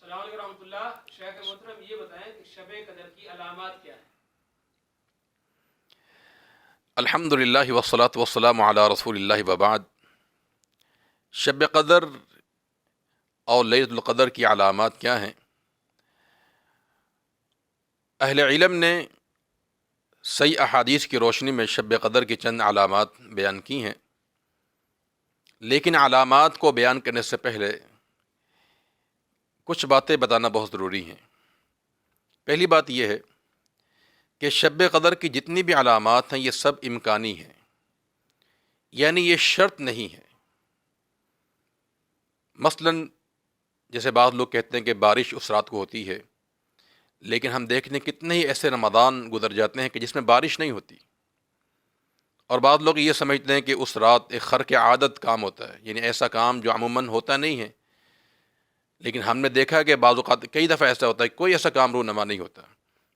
السلام علیکم ورحمۃ اللہ. شیخ محترم یہ بتائیں کہ شب قدر کی علامات کیا ہیں؟ الحمد للہ والصلاۃ والسلام علی رسول اللہ وبعد. شب قدر اور لیلۃ القدر کی علامات کیا ہیں؟ اہل علم نے صحیح احادیث کی روشنی میں شب قدر کی چند علامات بیان کی ہیں، لیکن علامات کو بیان کرنے سے پہلے کچھ باتیں بتانا بہت ضروری ہیں. پہلی بات یہ ہے کہ شب قدر کی جتنی بھی علامات ہیں یہ سب امکانی ہیں، یعنی یہ شرط نہیں ہے. مثلا جیسے بعض لوگ کہتے ہیں کہ بارش اس رات کو ہوتی ہے، لیکن ہم دیکھتے ہیں کتنے ہی ایسے رمضان گزر جاتے ہیں کہ جس میں بارش نہیں ہوتی. اور بعض لوگ یہ سمجھتے ہیں کہ اس رات ایک خرق عادت کام ہوتا ہے، یعنی ایسا کام جو عموماً ہوتا نہیں ہے. لیکن ہم نے دیکھا کہ بعض اوقات کئی دفعہ ایسا ہوتا ہے کہ کوئی ایسا کام رونما نہیں ہوتا.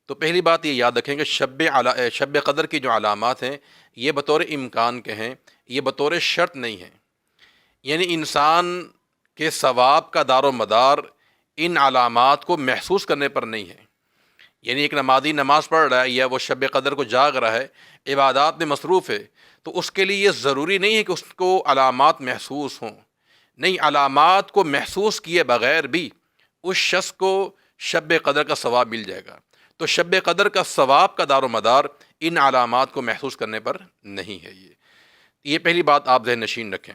تو پہلی بات یہ یاد رکھیں کہ شب قدر کی جو علامات ہیں یہ بطور امکان کے ہیں، یہ بطور شرط نہیں ہیں. یعنی انسان کے ثواب کا دار و مدار ان علامات کو محسوس کرنے پر نہیں ہے. یعنی ایک نمازی نماز پڑھ رہا ہے یا وہ شب قدر کو جاگ رہا ہے، عبادات میں مصروف ہے، تو اس کے لیے یہ ضروری نہیں ہے کہ اس کو علامات محسوس ہوں. نہیں، علامات کو محسوس کیے بغیر بھی اس شخص کو شب قدر کا ثواب مل جائے گا. تو شب قدر کا ثواب کا دار و مدار ان علامات کو محسوس کرنے پر نہیں ہے. یہ پہلی بات آپ ذہن نشین رکھیں.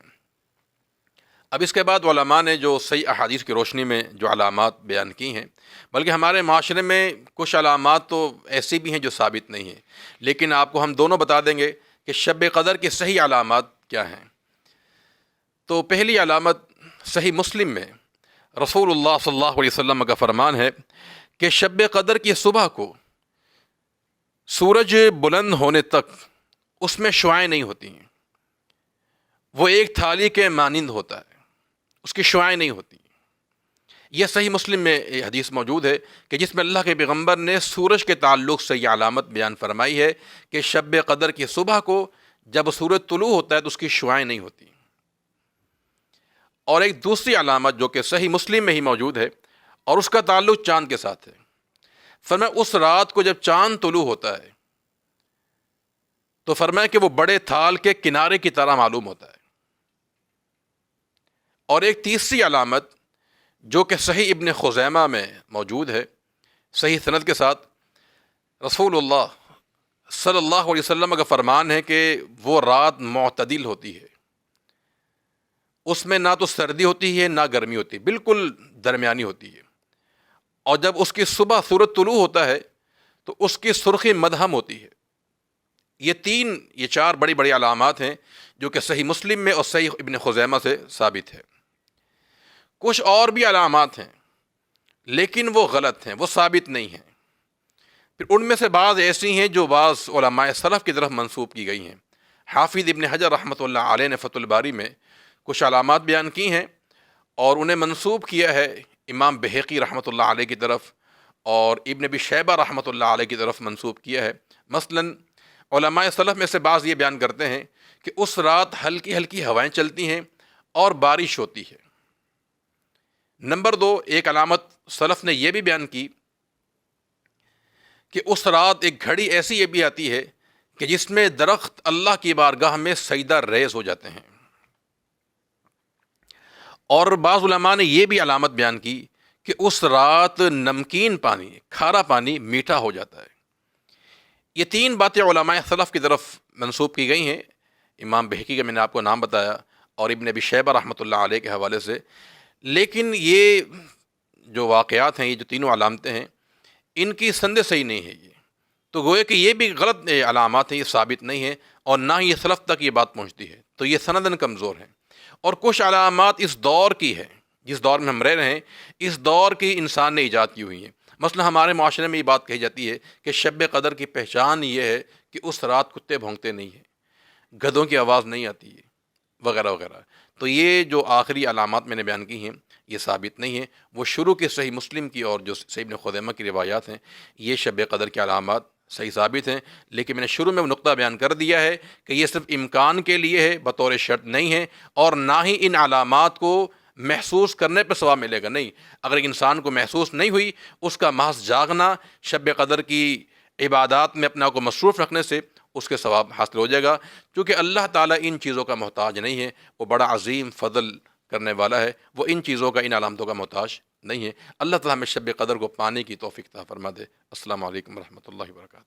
اب اس کے بعد علماء نے جو صحیح احادیث کی روشنی میں جو علامات بیان کی ہیں، بلکہ ہمارے معاشرے میں کچھ علامات تو ایسی بھی ہیں جو ثابت نہیں ہیں، لیکن آپ کو ہم دونوں بتا دیں گے کہ شب قدر کی صحیح علامات کیا ہیں. تو پہلی علامت صحیح مسلم میں رسول اللہ صلی اللہ علیہ وسلم کا فرمان ہے کہ شب قدر کی صبح کو سورج بلند ہونے تک اس میں شعاعیں نہیں ہوتی ہیں. وہ ایک تھالی کے مانند ہوتا ہے، اس کی شعاعیں نہیں ہوتی. یہ صحیح مسلم میں یہ حدیث موجود ہے کہ جس میں اللہ کے پیغمبر نے سورج کے تعلق سے یہ علامت بیان فرمائی ہے کہ شب قدر کی صبح کو جب سورج طلوع ہوتا ہے تو اس کی شعاعیں نہیں ہوتی. اور ایک دوسری علامت جو کہ صحیح مسلم میں ہی موجود ہے اور اس کا تعلق چاند کے ساتھ ہے. فرمایا اس رات کو جب چاند طلوع ہوتا ہے تو فرمایا کہ وہ بڑے تھال کے کنارے کی طرح معلوم ہوتا ہے. اور ایک تیسری علامت جو کہ صحیح ابن خزیمہ میں موجود ہے صحیح سند کے ساتھ، رسول اللہ صلی اللہ علیہ وسلم کا فرمان ہے کہ وہ رات معتدل ہوتی ہے، اس میں نہ تو سردی ہوتی ہے نہ گرمی ہوتی، بالکل درمیانی ہوتی ہے. اور جب اس کی صبح سورج طلوع ہوتا ہے تو اس کی سرخی مدھم ہوتی ہے. یہ چار بڑی بڑی علامات ہیں جو کہ صحیح مسلم میں اور صحیح ابن خزیمہ سے ثابت ہے. کچھ اور بھی علامات ہیں لیکن وہ غلط ہیں، وہ ثابت نہیں ہیں. پھر ان میں سے بعض ایسی ہیں جو بعض علماء سلف کی طرف منسوب کی گئی ہیں. حافظ ابن حجر رحمۃ اللہ علیہ نے فتح الباری میں کچھ علامات بیان کی ہیں اور انہیں منسوب کیا ہے امام بہقی رحمۃ اللہ علیہ کی طرف اور ابن ابی شیبہ رحمۃ اللہ علیہ کی طرف منسوب کیا ہے. مثلا علماء سلف میں سے بعض یہ بیان کرتے ہیں کہ اس رات ہلکی ہلکی ہوائیں چلتی ہیں اور بارش ہوتی ہے. نمبر 2، ایک علامت سلف نے یہ بھی بیان کی کہ اس رات ایک گھڑی ایسی یہ بھی آتی ہے کہ جس میں درخت اللہ کی بارگاہ میں سجدہ ریز ہو جاتے ہیں. اور بعض علماء نے یہ بھی علامت بیان کی کہ اس رات نمکین پانی، کھارا پانی میٹھا ہو جاتا ہے. یہ 3 باتیں علماء سلف کی طرف منسوب کی گئی ہیں. امام بہقی کا میں نے آپ کو نام بتایا اور ابن ابی شیبہ رحمۃ اللہ علیہ کے حوالے سے. لیکن یہ جو واقعات ہیں، یہ جو تینوں علامتیں ہیں، ان کی سند صحیح نہیں ہے. تو گویا کہ یہ بھی غلط علامات ہیں، یہ ثابت نہیں ہیں اور نہ ہی یہ سلف تک یہ بات پہنچتی ہے، تو یہ سندن کمزور ہیں. اور کچھ علامات اس دور کی ہے، جس دور میں ہم رہ رہے ہیں، اس دور کی انسان نے ایجاد کی ہوئی ہیں. مثلا ہمارے معاشرے میں یہ بات کہی جاتی ہے کہ شب قدر کی پہچان یہ ہے کہ اس رات کتے بھونکتے نہیں ہیں، گدھوں کی آواز نہیں آتی ہے، وغیرہ وغیرہ. تو یہ جو آخری علامات میں نے بیان کی ہیں یہ ثابت نہیں ہیں. وہ شروع کے صحیح مسلم کی اور جو صحیح ابن خزیمہ کی روایات ہیں یہ شب قدر کی علامات صحیح ثابت ہیں. لیکن میں نے شروع میں وہ نقطہ بیان کر دیا ہے کہ یہ صرف امکان کے لیے ہے، بطور شرط نہیں ہے. اور نہ ہی ان علامات کو محسوس کرنے پہ ثواب ملے گا، نہیں، اگر ایک انسان کو محسوس نہیں ہوئی، اس کا محض جاگنا شب قدر کی عبادات میں اپنا کو مصروف رکھنے سے اس کے ثواب حاصل ہو جائے گا، کیونکہ اللہ تعالیٰ ان چیزوں کا محتاج نہیں ہے، وہ بڑا عظیم فضل کرنے والا ہے، وہ ان چیزوں کا، ان علامتوں کا محتاج نہیں ہے۔ اللہ تعالیٰ ہمیں شب قدر کو پانے کی توفیق عطا فرما دے۔ السلام علیکم ورحمۃ اللہ وبرکاتہ۔